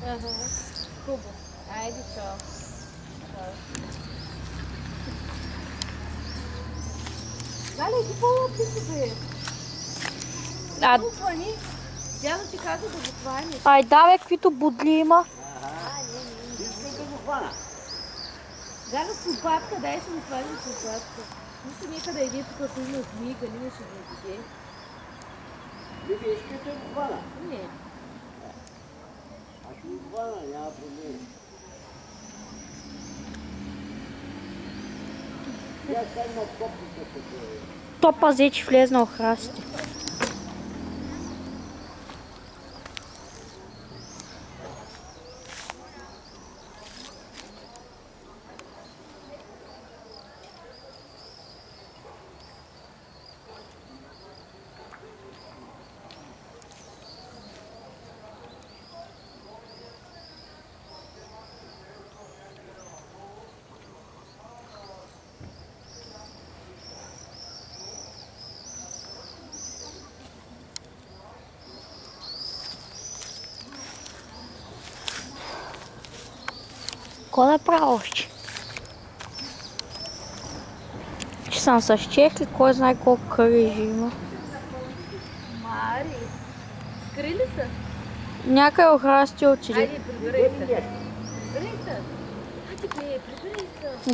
Ага. Хубаво. Айде, чао. Чао. Галя, ти по-опити, бе. Трупани. Дядо ти каза да го хванеш. Ай, давай, каквито будли има. Искам да го хвана. Галя, с лопатка, дай се го хванем с лопатка. Мисля някъде иде тук, ако има змийка, не ще го виде. Вие искате да го хвана? Не. Аз ще го хвана, няма проблем. Я сега има топника като е. То пази, че влезнал в храсти. Кой да правиш? Че съм с чехли, кой знае колко кърижи има. Мари. Скрили са? Някъде охрасти отиде. Айде, прибирай се. Прибирай се. Айде, прибирай се.